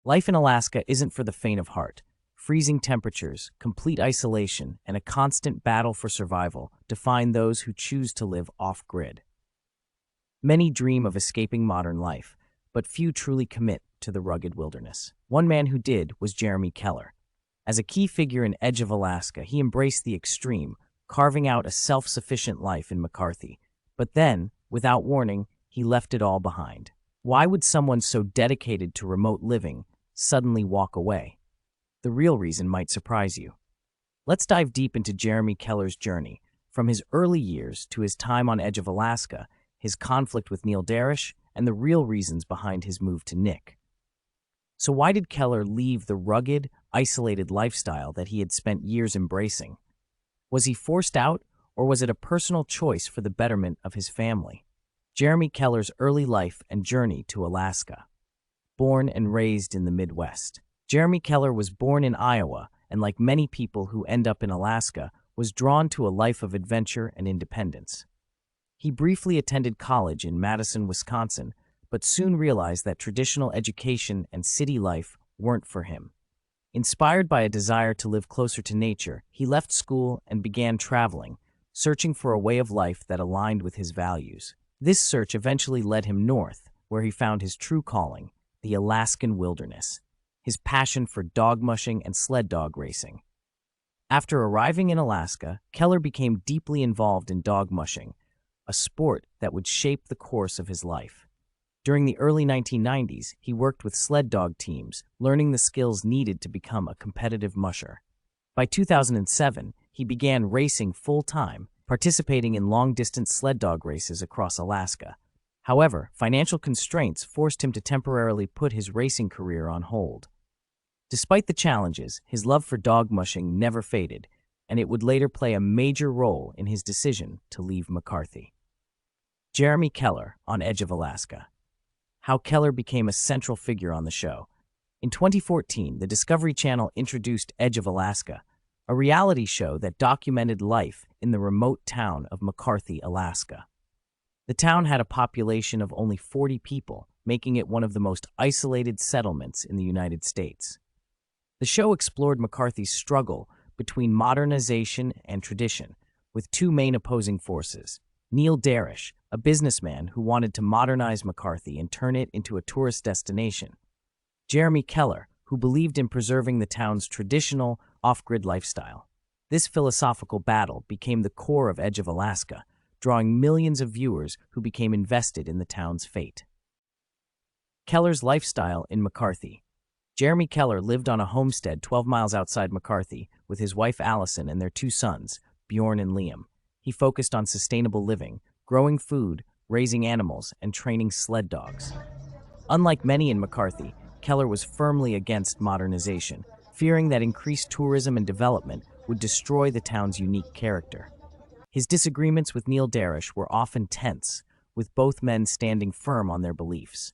Life in Alaska isn't for the faint of heart. Freezing temperatures, complete isolation, and a constant battle for survival define those who choose to live off-grid. Many dream of escaping modern life, but few truly commit to the rugged wilderness. One man who did was Jeremy Keller. As a key figure in Edge of Alaska, he embraced the extreme, carving out a self-sufficient life in McCarthy. But then, without warning, he left it all behind. Why would someone so dedicated to remote living suddenly walk away? The real reason might surprise you. Let's dive deep into Jeremy Keller's journey, from his early years to his time on Edge of Alaska, his conflict with Neil Darish, and the real reasons behind his move to Knik. So why did Keller leave the rugged, isolated lifestyle that he had spent years embracing? Was he forced out, or was it a personal choice for the betterment of his family? Jeremy Keller's early life and journey to Alaska. Born and raised in the Midwest. Jeremy Keller was born in Iowa, and like many people who end up in Alaska, was drawn to a life of adventure and independence. He briefly attended college in Madison, Wisconsin, but soon realized that traditional education and city life weren't for him. Inspired by a desire to live closer to nature, he left school and began traveling, searching for a way of life that aligned with his values. This search eventually led him north, where he found his true calling, the Alaskan wilderness, his passion for dog mushing and sled dog racing. After arriving in Alaska, Keller became deeply involved in dog mushing, a sport that would shape the course of his life. During the early 1990s, he worked with sled dog teams, learning the skills needed to become a competitive musher. By 2007, he began racing full-time, participating in long-distance sled dog races across Alaska. However, financial constraints forced him to temporarily put his racing career on hold. Despite the challenges, his love for dog mushing never faded, and it would later play a major role in his decision to leave McCarthy. Jeremy Keller on Edge of Alaska. How Keller became a central figure on the show. In 2014, the Discovery Channel introduced Edge of Alaska, a reality show that documented life in the remote town of McCarthy, Alaska. The town had a population of only 40 people, making it one of the most isolated settlements in the United States. The show explored McCarthy's struggle between modernization and tradition, with two main opposing forces: Neil Darish, a businessman who wanted to modernize McCarthy and turn it into a tourist destination; Jeremy Keller, who believed in preserving the town's traditional, off-grid lifestyle. This philosophical battle became the core of Edge of Alaska, drawing millions of viewers who became invested in the town's fate. Keller's lifestyle in McCarthy. Jeremy Keller lived on a homestead 12 miles outside McCarthy with his wife Allison and their two sons, Bjorn and Liam. He focused on sustainable living, growing food, raising animals, and training sled dogs. Unlike many in McCarthy, Keller was firmly against modernization, fearing that increased tourism and development would destroy the town's unique character. His disagreements with Neil Darish were often tense, with both men standing firm on their beliefs.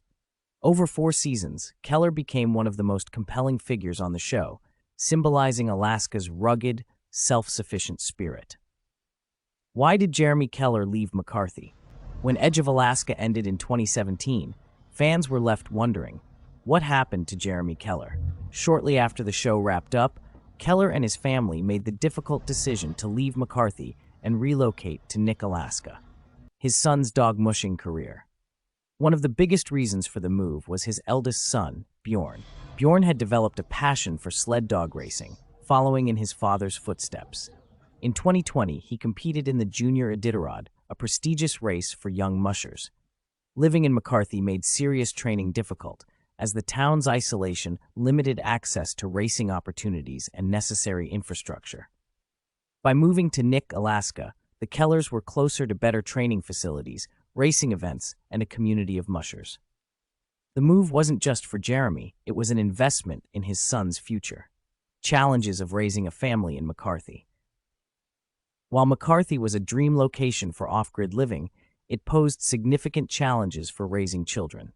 Over 4 seasons, Keller became one of the most compelling figures on the show, symbolizing Alaska's rugged, self-sufficient spirit. Why did Jeremy Keller leave McCarthy? When Edge of Alaska ended in 2017, fans were left wondering, what happened to Jeremy Keller? Shortly after the show wrapped up, Keller and his family made the difficult decision to leave McCarthy and relocate to Knik, Alaska, his son's dog mushing career. One of the biggest reasons for the move was his eldest son, Bjorn. Bjorn had developed a passion for sled dog racing, following in his father's footsteps. In 2020, he competed in the Junior Iditarod, a prestigious race for young mushers. Living in McCarthy made serious training difficult, as the town's isolation limited access to racing opportunities and necessary infrastructure. By moving to Knik, Alaska, the Kellers were closer to better training facilities, racing events, and a community of mushers. The move wasn't just for Jeremy, it was an investment in his son's future. Challenges of raising a family in McCarthy. While McCarthy was a dream location for off-grid living, it posed significant challenges for raising children.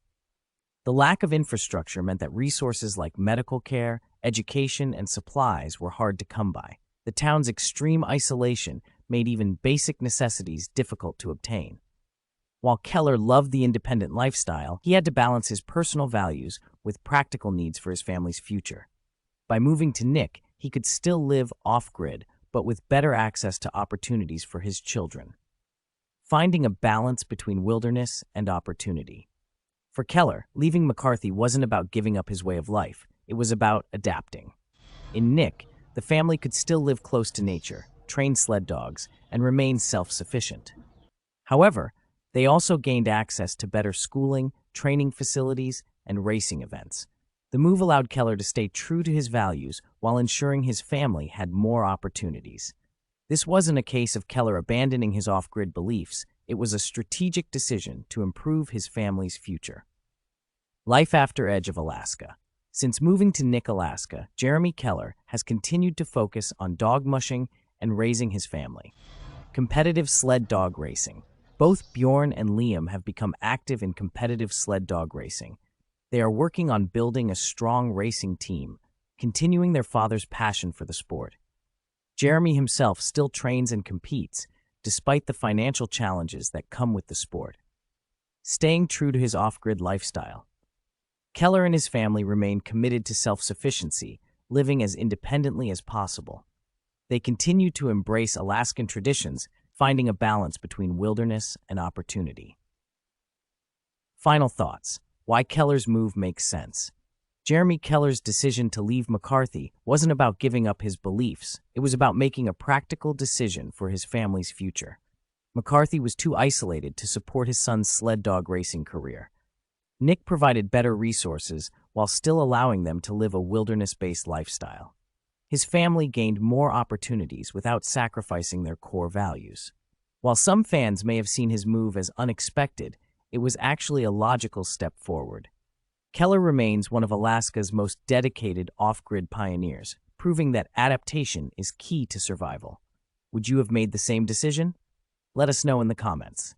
The lack of infrastructure meant that resources like medical care, education, and supplies were hard to come by. The town's extreme isolation made even basic necessities difficult to obtain. While Keller loved the independent lifestyle, he had to balance his personal values with practical needs for his family's future. By moving to Knik, he could still live off-grid, but with better access to opportunities for his children. Finding a balance between wilderness and opportunity. For Keller, leaving McCarthy wasn't about giving up his way of life. It was about adapting. In Knik, the family could still live close to nature, train sled dogs, and remain self-sufficient. However, they also gained access to better schooling, training facilities, and racing events. The move allowed Keller to stay true to his values while ensuring his family had more opportunities. This wasn't a case of Keller abandoning his off-grid beliefs. It was a strategic decision to improve his family's future. Life after Edge of Alaska. Since moving to Knik, Alaska, Jeremy Keller has continued to focus on dog mushing and raising his family. Competitive sled dog racing. Both Bjorn and Liam have become active in competitive sled dog racing. They are working on building a strong racing team, continuing their father's passion for the sport. Jeremy himself still trains and competes, despite the financial challenges that come with the sport. Staying true to his off-grid lifestyle. Keller and his family remain committed to self-sufficiency, living as independently as possible. They continue to embrace Alaskan traditions, finding a balance between wilderness and opportunity. Final thoughts. Why Keller's move makes sense. Jeremy Keller's decision to leave McCarthy wasn't about giving up his beliefs. It was about making a practical decision for his family's future. McCarthy was too isolated to support his son's sled dog racing career. Knik provided better resources while still allowing them to live a wilderness-based lifestyle. His family gained more opportunities without sacrificing their core values. While some fans may have seen his move as unexpected, it was actually a logical step forward. Keller remains one of Alaska's most dedicated off-grid pioneers, proving that adaptation is key to survival. Would you have made the same decision? Let us know in the comments.